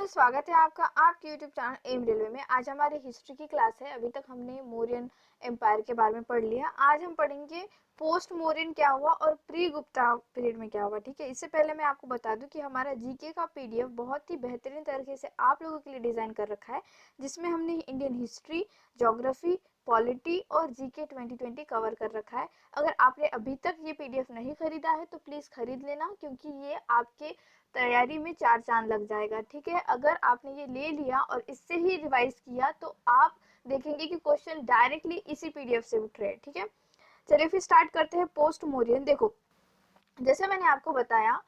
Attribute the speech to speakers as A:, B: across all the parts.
A: स्वागत है आपका आपके YouTube चैनल एम रेलवे में। आज हमारी हिस्ट्री की क्लास है। अभी तक हमने मौर्यन एम्पायर के बारे में पढ़ लिया। आज हम पढ़ेंगे पोस्ट मौर्यन क्या हुआ और प्री गुप्ता पीरियड में क्या हुआ। ठीक है, इससे पहले मैं आपको बता दूं कि हमारा जीके का पीडीएफ बहुत ही बेहतरीन तरीके से आप लोगों के लिए डिजाइन कर रखा है, जिसमें हमने इंडियन हिस्ट्री, ज्योग्राफी, पॉलिटी और जीके 2020 कवर कर रखा है। अगर आपने अभी तक ये पीडीएफ नहीं खरीदा है तो प्लीज खरीद लेना, क्योंकि ये आपके तैयारी में चार चांद लग जाएगा। ठीक है, अगर आपने ये ले लिया और इससे ही रिवाइज किया तो आप देखेंगे कि क्वेश्चन डायरेक्टली इसी पीडीएफ से उठ रहे हैं। ठीक है, चलिए फिर स्टार्ट करते हैं। पोस्ट मौर्यन, देखो जैसे मैंने आपको बताया,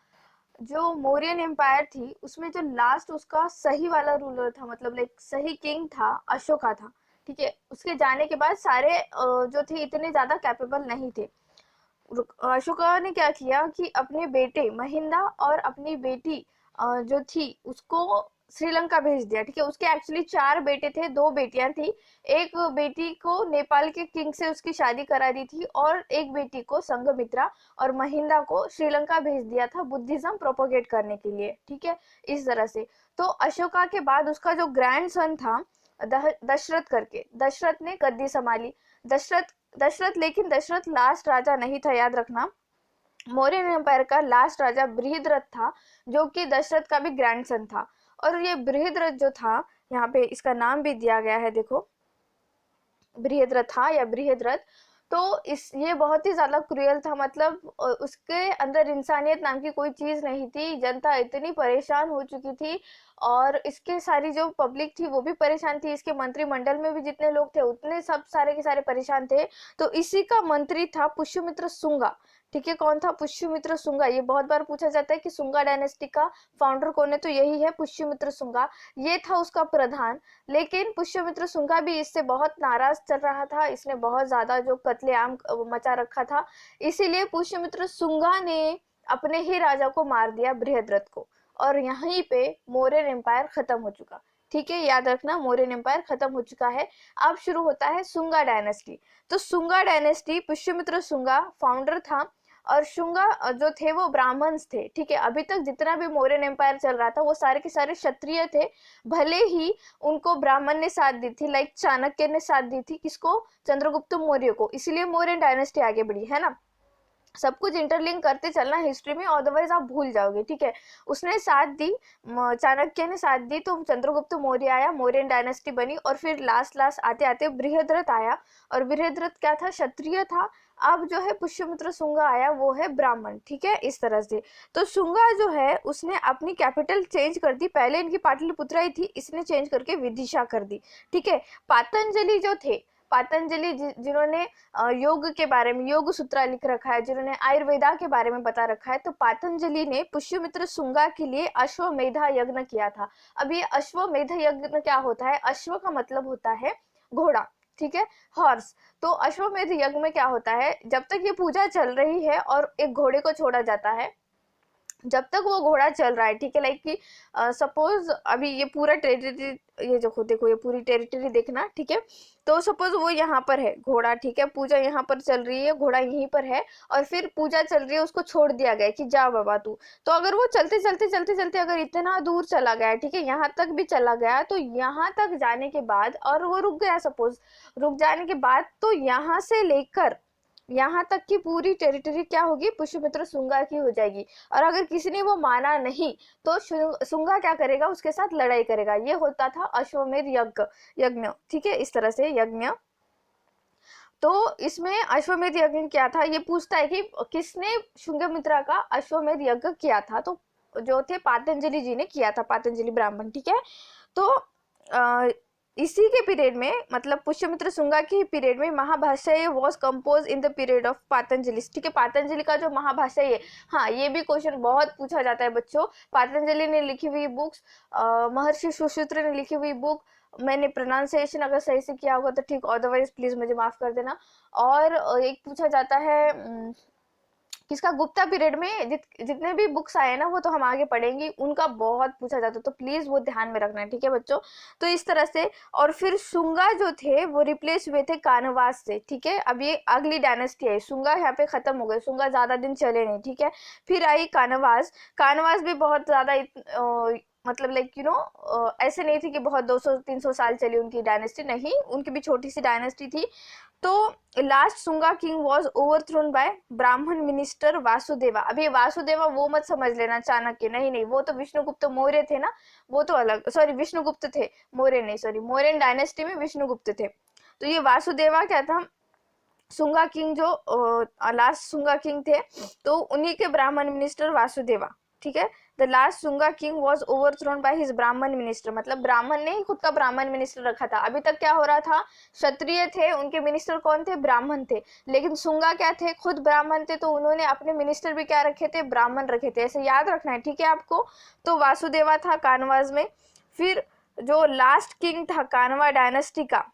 A: जो मौर्यन एम्पायर थी उसमें जो लास्ट उसका सही वाला रूलर था, मतलब लाइक सही किंग था, अशोका था। ठीक है, उसके जाने के बाद सारे जो थे इतने ज्यादा कैपेबल नहीं थे। अशोका ने क्या किया कि अपने बेटे महिंदा और अपनी बेटी जो थी उसको श्रीलंका भेज दिया। ठीक है, उसके एक्चुअली चार बेटे थे, दो बेटियां थी। एक बेटी को नेपाल के किंग से उसकी शादी करा दी थी और एक बेटी को संघमित्रा और महिंदा को श्रीलंका भेज दिया था बुद्धिज्म प्रोपोगेट करने के लिए। ठीक है, इस तरह से। तो अशोका के बाद उसका जो ग्रैंड सन था दशरथ करके, दशरथ ने गद्दी संभाली। लेकिन दशरथ लास्ट राजा नहीं था, याद रखना। मौर्यन एम्पायर का लास्ट राजा बृहद्रथ था, जो कि दशरथ का भी ग्रैंडसन था। और ये बृहद्रथ जो था, यहाँ पे इसका नाम भी दिया गया है, देखो बृहद्रथ था या बृहद्रथ। तो इस ये बहुत ही ज्यादा क्रूएल था, मतलब उसके अंदर इंसानियत नाम की कोई चीज नहीं थी। जनता इतनी परेशान हो चुकी थी और इसके सारी जो पब्लिक थी वो भी परेशान थी। इसके मंत्रिमंडल में भी जितने लोग थे उतने सब सारे के सारे परेशान थे। तो इसी का मंत्री था पुष्यमित्र शुंगा। ठीक है, कौन था? पुष्यमित्र शुंगा। ये बहुत बार पूछा जाता है कि शुंगा डायनेस्टी का फाउंडर कौन है, तो यही है पुष्यमित्र शुंगा। ये था उसका प्रधान। लेकिन पुष्यमित्र शुंगा भी इससे बहुत नाराज चल रहा था, इसने बहुत ज्यादा जो कत्लेआम मचा रखा था। इसीलिए पुष्यमित्र शुंगा ने अपने ही राजा को मार दिया, बृहद्रथ को। और यहीं पे मौर्यन एम्पायर खत्म हो चुका। ठीक है, याद रखना, मौर्यन एम्पायर खत्म हो चुका है। अब शुरू होता है शुंगा डायनेस्टी। तो शुंगा डायनेस्टी, पुष्यमित्र शुंगा फाउंडर था और शुंगा जो थे वो ब्राह्मण्स थे। ठीक है, अभी तक जितना भी मौर्यन एम्पायर चल रहा था वो सारे के सारे क्षत्रिय थे, भले ही उनको ब्राह्मण ने साथ दी थी, लाइक चाणक्य ने साथ दी थी, किसको? चंद्रगुप्त मौर्य को। इसलिए मौर्यन डायनेस्टी आगे बढ़ी, है ना। सब कुछ इंटरलिंक करते चलना हिस्ट्री में, अदरवाइज आप भूल जाओगे। ठीक है, उसने साथ दी, चाणक्य ने साथ दी, तो चंद्रगुप्त मौर्य आया, मौर्यन डायनेस्टी बनी। और फिर लास्ट लास्ट आते आते बृहद्रथ आया, और बृहद्रथ क्या था? क्षत्रिय था। अब जो है पुष्यमित्र शुंगा आया, वो है ब्राह्मण। ठीक है, इस तरह से। तो शुंगा जो है उसने अपनी कैपिटल चेंज कर दी। पहले इनकी पाटलिपुत्रा ही थी, इसने चेंज करके विदिशा कर दी। ठीक है, पातंजलि जो थे, पातंजलि जिन्होंने योग के बारे में योग सूत्र लिख रखा है, जिन्होंने आयुर्वेदा के बारे में बता रखा है, तो पातंजलि ने पुष्यमित्र शुंगा के लिए अश्वमेधा यज्ञ किया था। अब ये अश्वमेध यज्ञ क्या होता है? अश्व का मतलब होता है घोड़ा, ठीक है, हॉर्स। तो अश्वमेध यज्ञ में क्या होता है, जब तक ये पूजा चल रही है और एक घोड़े को छोड़ा जाता है, जब तक वो घोड़ा चल रहा है, ठीक है, लाइक कि सपोज अभी ये पूरा टेरिटरी, ये जो देखो ये पूरी टेरिटरी देखना, ठीक है। तो सपोज वो यहाँ पर है घोड़ा, ठीक है, पूजा यहाँ पर चल रही है, घोड़ा यहीं पर है, और फिर पूजा चल रही है, उसको छोड़ दिया गया कि जा बाबा तू। तो अगर वो चलते चलते चलते चलते अगर इतना दूर चला गया, ठीक है, यहाँ तक भी चला गया, तो यहाँ तक जाने के बाद और वो रुक गया, सपोज रुक जाने के बाद, तो यहाँ से लेकर यहाँ तक की पूरी टेरिटरी क्या होगी? पुष्यमित्र शुंगा की हो जाएगी। और अगर किसी ने वो माना नहीं तो शुंगा क्या करेगा? उसके साथ लड़ाई करेगा। ये होता था अश्वमेध यज्ञ। ठीक है, इस तरह से यज्ञ। तो इसमें अश्वमेध यज्ञ क्या था, ये पूछता है कि किसने शुंगमित्रा का अश्वमेध यज्ञ किया था, तो जो थे पातंजलि जी ने किया था, पातंजलि ब्राह्मण। ठीक है, तो इसी के पीरियड में, मतलब पुष्यमित्र शुंगा के पीरियड में, Mahabhashya was compose in the period of Patanjali. ठीक है, पातंजलि का जो महाभाष्य है, हाँ ये भी क्वेश्चन बहुत पूछा जाता है बच्चों। पातंजलि ने लिखी हुई बुक्स, महर्षि सुश्रुत ने लिखी हुई बुक, मैंने प्रोनाउंसिएशन अगर सही से किया होगा तो ठीक, अदरवाइज प्लीज मुझे माफ कर देना। और एक पूछा जाता है किसका? गुप्ता पीरियड में जितने भी बुक्स आए ना वो तो हम आगे पढ़ेंगे, उनका बहुत पूछा जाता है, तो प्लीज वो ध्यान में रखना है। ठीक है बच्चों, तो इस तरह से। और फिर शुंगा जो थे वो रिप्लेस हुए थे कानवास से। ठीक है, अब ये अगली डायनेस्टी है, शुंगा यहाँ पे खत्म हो गए, शुंगा ज्यादा दिन चले नहीं। ठीक है, फिर आई कानवास। कानवास भी बहुत ज्यादा मतलब लाइक ऐसे नहीं थी कि बहुत 200-300 साल चली उनकी डायनेस्टी, नहीं, उनकी भी छोटी सी डायनेस्टी थी। तो last Sunga king was overthrown by Brahmin minister Vasudeva. अभी वासुदेवा वो मत समझ लेना चाणक्य, नहीं नहीं, वो तो विष्णुगुप्त मौर्य थे ना, वो तो अलग, सॉरी विष्णुगुप्त थे, मौर्य नहीं, सॉरी, मौर्यन डायनेस्टी में विष्णुगुप्त थे। तो ये वासुदेवा क्या था, सुंगा किंग जो लास्ट सुंगा किंग थे, तो उन्हीं के ब्राह्मण मिनिस्टर वासुदेवा, ठीक है। The last Sunga king was overthrown by his ब्राह्मण मिनिस्टर, मतलब ब्राह्मण ने ही खुद का ब्राह्मण मिनिस्टर रखा था। अभी तक क्या हो रहा था, क्षत्रिय थे, उनके मिनिस्टर कौन थे, ब्राह्मण थे, लेकिन सुंगा क्या थे, खुद ब्राह्मण थे, तो उन्होंने अपने मिनिस्टर भी क्या रखे थे, ब्राह्मण रखे थे, ऐसे याद रखना है, ठीक है आपको। तो वासुदेवा था कानवाज में। फिर जो लास्ट किंग था कानवा डायनेस्टी का,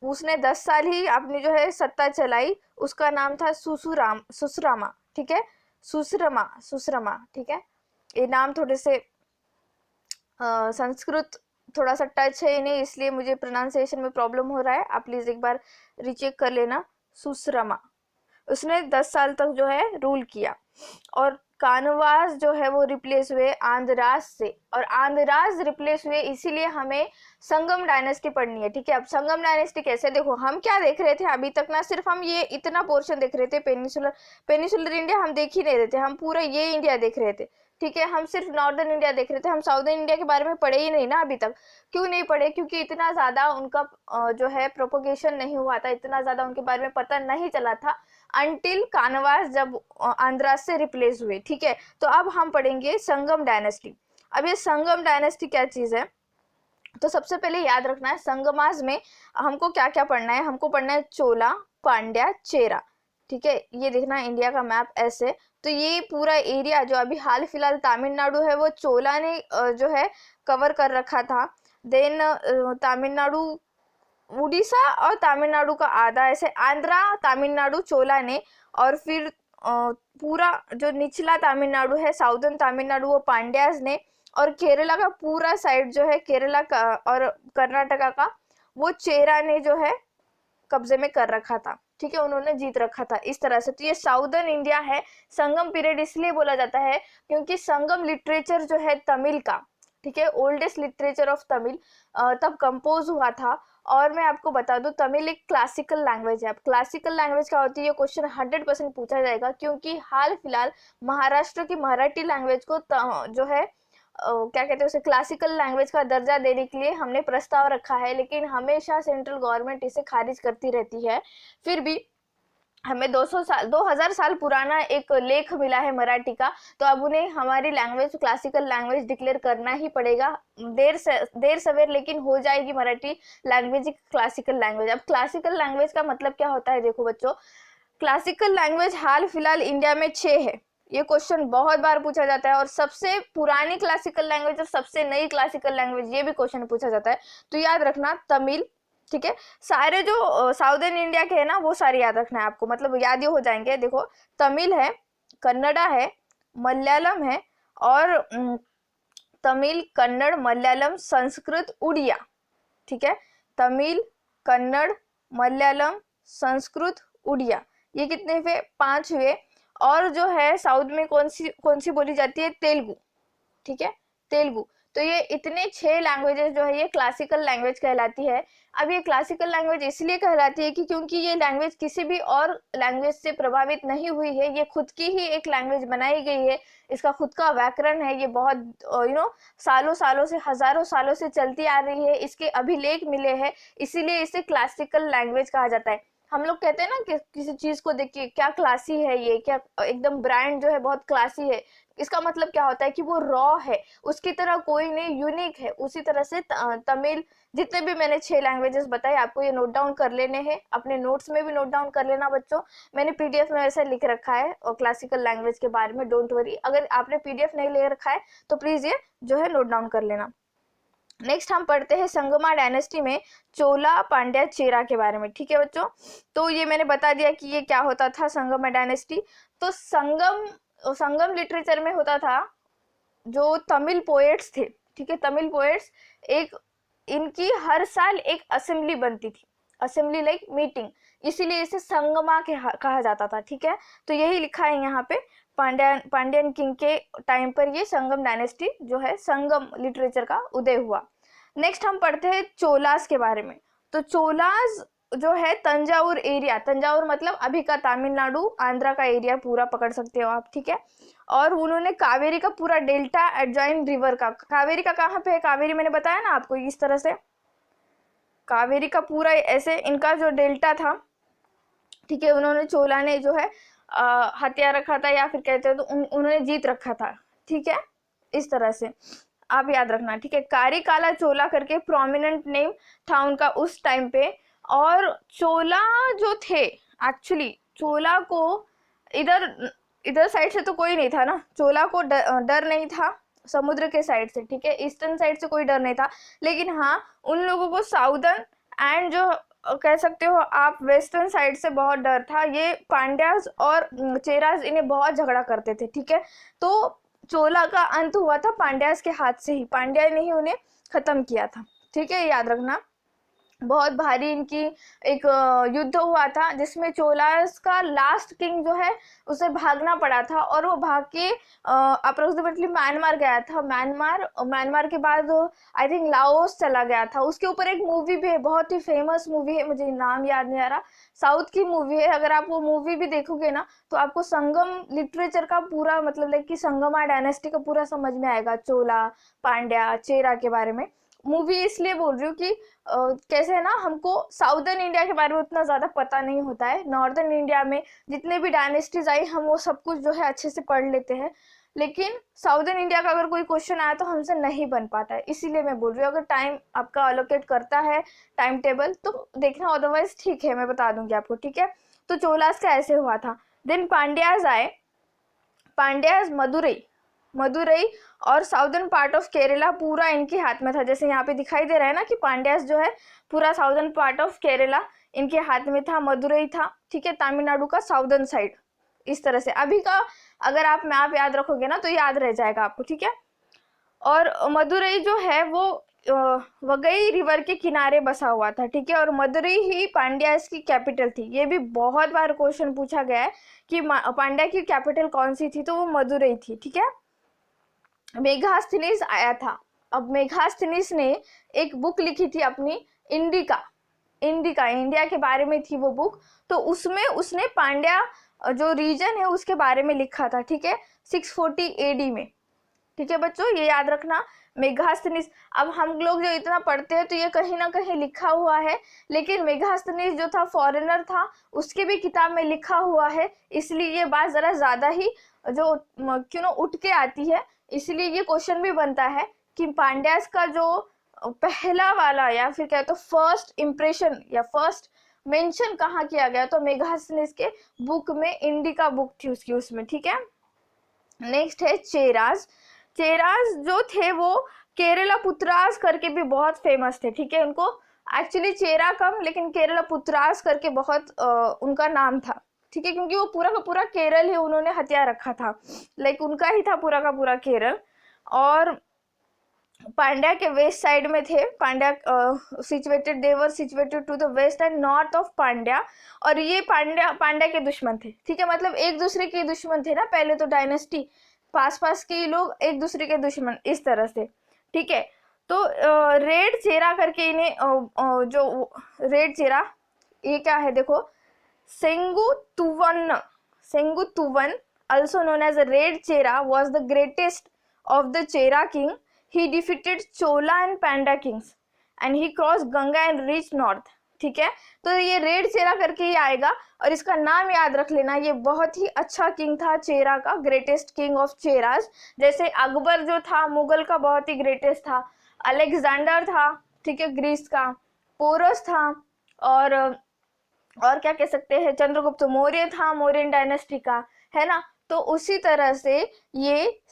A: उसने 10 साल ही अपनी जो है सत्ता चलाई, उसका नाम था सुसरामा, ठीक है, सुसरमा, ठीक है। ये नाम थोड़े से संस्कृत थोड़ा सा टच है इन्हें, इसलिए मुझे प्रोनाउंसिएशन में प्रॉब्लम हो रहा है, आप प्लीज एक बार रीचेक कर लेना। सुसरमा, उसने 10 साल तक जो है रूल किया। और कानवास जो है वो रिप्लेस हुए आंध्रास से, और आंध्रास रिप्लेस हुए, इसीलिए हमें संगम डायनेस्टी पढ़नी है, ठीक है। अब संगम डायनेस्टी कैसे, देखो हम क्या देख रहे थे अभी तक ना, सिर्फ हम ये इतना पोर्शन देख रहे थे, पेनिसुलर इंडिया हम देख ही नहीं रहे थे, हम पूरा ये इंडिया देख रहे थे, ठीक है। हम सिर्फ नॉर्दर्न इंडिया देख रहे थे, हम साउदर्न इंडिया के बारे में पढ़े ही नहीं ना अभी तक। क्यों नहीं पढ़े, क्योंकि इतना ज्यादा उनका जो है प्रोपोगेशन नहीं हुआ था, इतना ज्यादा उनके बारे में पता नहीं चला था अंटिल कानवास जब आंध्रा से रिप्लेस हुए, ठीक है। तो अब हम पढ़ेंगे संगम डायनेस्टी। अब ये संगम डायनेस्टी क्या चीज है, तो सबसे पहले याद रखना है संगमास में हमको क्या क्या पढ़ना है, हमको पढ़ना है चोला, पांड्या, चेरा, ठीक है। ये देखना इंडिया का मैप ऐसे, तो ये पूरा एरिया जो अभी हाल फिलहाल तमिलनाडु है वो चोला ने जो है कवर कर रखा था। देन तमिलनाडु, उड़ीसा और तमिलनाडु का आधा, ऐसे आंध्रा तमिलनाडु चोला ने, और फिर पूरा जो निचला तमिलनाडु है साउदर्न तमिलनाडु वो पांड्याज ने, और केरला का पूरा साइड जो है केरला का और कर्नाटका का वो चेरा ने जो है कब्जे में कर रखा था, ठीक है, उन्होंने जीत रखा था इस तरह से। तो ये साउदर्न इंडिया है। संगम पीरियड इसलिए बोला जाता है क्योंकि संगम लिटरेचर जो है तमिल का, ठीक है, ओल्डेस्ट लिटरेचर ऑफ तमिल तब कंपोज हुआ था। और मैं आपको बता दूं तमिल एक क्लासिकल लैंग्वेज है। अब क्लासिकल लैंग्वेज क्या होती है, ये क्वेश्चन 100% पूछा जाएगा, क्योंकि हाल फिलहाल महाराष्ट्र की मराठी लैंग्वेज को जो है क्या कहते हैं उसे क्लासिकल लैंग्वेज का दर्जा देने के लिए हमने प्रस्ताव रखा है, लेकिन हमेशा सेंट्रल गवर्नमेंट इसे खारिज करती रहती है। फिर भी हमें 2000 साल पुराना एक लेख मिला है मराठी का, तो अब उन्हें हमारी लैंग्वेज क्लासिकल लैंग्वेज डिक्लेयर करना ही पड़ेगा, देर सवेर लेकिन हो जाएगी मराठी लैंग्वेज क्लासिकल लैंग्वेज। अब क्लासिकल लैंग्वेज का मतलब क्या होता है, देखो बच्चों, क्लासिकल लैंग्वेज हाल फिलहाल इंडिया में 6 है, ये क्वेश्चन बहुत बार पूछा जाता है, और सबसे पुरानी क्लासिकल लैंग्वेज और सबसे नई क्लासिकल लैंग्वेज, ये भी क्वेश्चन पूछा जाता है। तो याद रखना तमिल, ठीक है, सारे जो साउदर्न इंडिया के है ना वो सारे याद रखना है आपको, मतलब याद ही हो जाएंगे। देखो तमिल है, कन्नडा है, मलयालम है, और तमिल, कन्नड़, मलयालम, संस्कृत, उड़िया, ठीक है। तमिल, कन्नड़, मलयालम, संस्कृत, उड़िया, ये कितने हुए, 5 हुए। और जो है साउथ में कौन सी बोली जाती है, तेलुगु, ठीक है, तेलुगु। तो ये इतने 6 लैंग्वेजेस जो है ये क्लासिकल लैंग्वेज कहलाती है। अब ये क्लासिकल लैंग्वेज इसलिए कहलाती है कि क्योंकि ये लैंग्वेज किसी भी और लैंग्वेज से प्रभावित नहीं हुई है, ये खुद की ही एक लैंग्वेज बनाई गई है, इसका खुद का व्याकरण है, ये बहुत सालों सालों से, हजारों सालों से चलती आ रही है, इसके अभिलेख मिले हैं, इसीलिए इसे क्लासिकल लैंग्वेज कहा जाता है। हम लोग कहते हैं ना कि किसी चीज को देख के क्या क्लासी है, ये क्या एकदम ब्रांड जो है बहुत क्लासी है, इसका मतलब क्या होता है कि वो रॉ है, उसकी तरह कोई नहीं, यूनिक है। उसी तरह से तमिल, जितने भी मैंने 6 लैंग्वेजेस बताए आपको ये नोट डाउन कर लेने हैं, अपने नोट्स में भी नोट डाउन कर लेना बच्चों, मैंने पीडीएफ में ऐसा लिख रखा है और क्लासिकल लैंग्वेज के बारे में, डोंट वरी, अगर आपने पीडीएफ नहीं ले रखा है तो प्लीज ये जो है नोट डाउन कर लेना। नेक्स्ट हम पढ़ते हैं संगमा डायनेस्टी में चोला, पांड्या, चेरा के बारे में, ठीक है बच्चों। तो ये मैंने बता दिया कि ये क्या होता था संगमा डायनेस्टी। तो संगम लिटरेचर में होता था, जो तमिल पोएट्स थे, ठीक है, तमिल पोएट्स, एक इनकी हर साल एक असेंबली बनती थी, असेंबली मीटिंग, इसीलिए इसे संगमा कहा जाता था, ठीक है। तो यही लिखा है यहाँ पे, पांड्यन किंग के टाइम पर ये संगम डायनेस्टी जो है, संगम लिटरेचर का उदय हुआ। नेक्स्ट हम पढ़ते हैं चोलास के बारे में। तो चोलास जो है तंजावुर एरिया, तंजावुर मतलब अभी का तमिलनाडु आंध्रा का एरिया पूरा पकड़ सकते हो आप, ठीक है। और उन्होंने कावेरी का पूरा डेल्टा एडजॉइन रिवर का, कावेरी का कहाँ पे है, कावेरी मैंने बताया ना आपको इस तरह से, कावेरी का पूरा ऐसे इनका जो डेल्टा था, ठीक है, उन्होंने चोला ने जो है हथियार रखा था, या फिर कहते हैं तो उन्होंने जीत रखा था, ठीक है, इस तरह से आप याद रखना, ठीक है। कारिकाला चोला करके प्रोमिनेंट नेम था उनका उस टाइम पे। और चोला जो थे, एक्चुअली चोला को इधर साइड से तो कोई नहीं था ना, चोला को डर नहीं था समुद्र के साइड से, ठीक है, ईस्टर्न साइड से कोई डर नहीं था, लेकिन हाँ उन लोगों को साउदर्न एंड जो कह सकते हो आप वेस्टर्न साइड से बहुत डर था। ये पांड्यास और चेरास इन्हें बहुत झगड़ा करते थे, ठीक है। तो चोला का अंत हुआ था पांड्यास के हाथ से ही, पांड्या ने ही उन्हें खत्म किया था, ठीक है, याद रखना। बहुत भारी इनकी एक युद्ध हुआ था, जिसमें चोलास का लास्ट किंग जो है उसे भागना पड़ा था, और वो भाग के अप्रोक्सीमेटली म्यांमार गया था। म्यांमार के बाद आई थिंक लाओस चला गया था। उसके ऊपर एक मूवी भी है, बहुत ही फेमस मूवी है, मुझे नाम याद नहीं आ रहा, साउथ की मूवी है। अगर आप वो मूवी भी देखोगे ना तो आपको संगम लिटरेचर का पूरा मतलब लाइक कि संगमा डायनेस्टी का पूरा समझ में आएगा, चोला, पांड्या, चेरा के बारे में। मूवी इसलिए बोल रही हूँ कि कैसे है ना, हमको साउदर्न इंडिया के बारे में उतना ज़्यादा पता नहीं होता है, नॉर्दर्न इंडिया में जितने भी डायनेस्टीज आई हम वो सब कुछ जो है अच्छे से पढ़ लेते हैं, लेकिन साउदर्न इंडिया का अगर कोई क्वेश्चन आया तो हमसे नहीं बन पाता है, इसीलिए मैं बोल रही हूँ। अगर टाइम आपका अलोकेट करता है टाइम टेबल तो देखना, अदरवाइज ठीक है मैं बता दूंगी आपको, ठीक है। तो चोलास का ऐसे हुआ था। देन पांड्याज आए, पांड्याज मदुरई और साउदर्न पार्ट ऑफ केरला पूरा इनके हाथ में था। जैसे यहाँ पे दिखाई दे रहा है ना कि पांड्यास जो है पूरा साउदर्न पार्ट ऑफ केरला इनके हाथ में था, मदुरई था, ठीक है, तमिलनाडु का साउदर्न साइड, इस तरह से। अभी का अगर आप मैप याद रखोगे ना तो याद रह जाएगा आपको, ठीक है। और मदुरई जो है वो वगई रिवर के किनारे बसा हुआ था, ठीक है, और मदुरई ही पांड्यास की कैपिटल थी। ये भी बहुत बार क्वेश्चन पूछा गया है कि पांड्या की कैपिटल कौन सी थी, तो वो मदुरई थी, ठीक है। मेगास्थनीज आया था। अब मेगास्थनीज ने एक बुक लिखी थी अपनी, इंडिका, इंडिया के बारे में थी वो बुक। तो उसमें उसने पांड्या जो रीजन है उसके बारे में लिखा था, ठीक है, 640 AD में, ठीक है बच्चों, ये याद रखना मेगास्थनीज। अब हम लोग जो इतना पढ़ते हैं तो ये कहीं ना कहीं लिखा हुआ है, लेकिन मेगास्थनीज जो था फॉरेनर था, उसके भी किताब में लिखा हुआ है, इसलिए ये बात जरा ज्यादा ही जो क्यों ना उठ के आती है। इसलिए ये क्वेश्चन भी बनता है कि पांड्यास का जो पहला वाला या फिर क्या तो फर्स्ट इंप्रेशन या फर्स्ट मेंशन कहाँ किया गया, तो मेगास्थनीज के बुक में, इंडिका बुक थी उसकी, उसमें, ठीक है। नेक्स्ट है चेरास। चेरास जो थे वो केरला पुत्रास करके भी बहुत फेमस थे, ठीक है। उनको एक्चुअली चेरा कम लेकिन केरला पुत्रास करके बहुत उनका नाम था, ठीक है, क्योंकि वो पूरा का पूरा केरल ही उन्होंने हथियार रखा था, लाइक उनका ही था पूरा का पूरा केरल। और पांड्या के वेस्ट साइड में थे, Pandya situated, they were situated to the west and north of Pandya. और ये पांड्या के दुश्मन थे, ठीक है, मतलब एक दूसरे के दुश्मन थे ना पहले तो, डायनेस्टी पास के लोग एक दूसरे के दुश्मन, इस तरह से, ठीक है। तो रेड चेरा करके इन्हें जो रेड चेरा, ये क्या है देखो, सेंगुतुवन also known as a Red Chera was the greatest of the Chera king. He defeated Chola and Panda kings and he crossed Ganga and reached north, ठीक है। तो ये रेड चेरा करके ही आएगा और इसका नाम याद रख लेना, ये बहुत ही अच्छा किंग था चेरा का, ग्रेटेस्ट किंग ऑफ चेरास। जैसे अकबर जो था मुगल का बहुत ही ग्रेटेस्ट था, अलेक्जेंडर था, ठीक है, ग्रीस का, पोरस था, और क्या कह सकते हैं, चंद्रगुप्त मौर्य था, मौर्यन डायनेस्टी का, है ना। तो उसी तरह से ये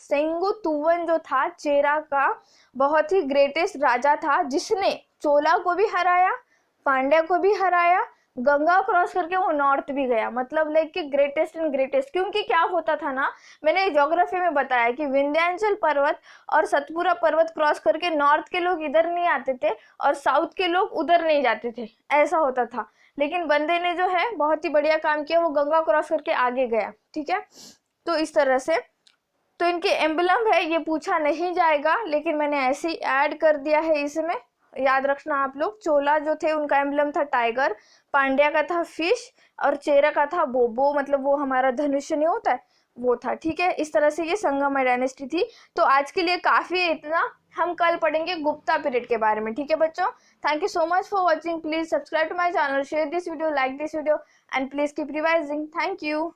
A: सेंगुतुवन जो था चेरा का बहुत ही ग्रेटेस्ट राजा था, जिसने चोला को भी हराया, पांड्या को भी हराया, गंगा क्रॉस करके वो नॉर्थ भी गया, मतलब लाइक कि ग्रेटेस्ट एंड ग्रेटेस्ट। क्योंकि क्या होता था ना, मैंने ज्योग्राफी में बताया कि विंध्याचल पर्वत और सतपुरा पर्वत क्रॉस करके नॉर्थ के लोग इधर नहीं आते थे और साउथ के लोग उधर नहीं जाते थे, ऐसा होता था। लेकिन बंदे ने जो है बहुत ही बढ़िया काम किया, वो गंगा क्रॉस करके आगे गया। ठीक है, तो इस तरह से तो इनके एम्बलम है, ये पूछा नहीं जाएगा लेकिन मैंने ऐसे ही ऐड कर दिया है इसमें। याद रखना आप लोग, चोला जो थे उनका एम्बलम था टाइगर, पांड्या का था फिश, और चेरा का था बोबो, मतलब वो हमारा धनुष्य नहीं होता है वो था। ठीक है, इस तरह से ये संगम डायनेस्टी थी। तो आज के लिए काफी है इतना, हम कल पढ़ेंगे गुप्ता पीरियड के बारे में। ठीक है बच्चों, thank you so much for watching. Please subscribe to my channel, share this video, like this video, and please keep revising. Thank you.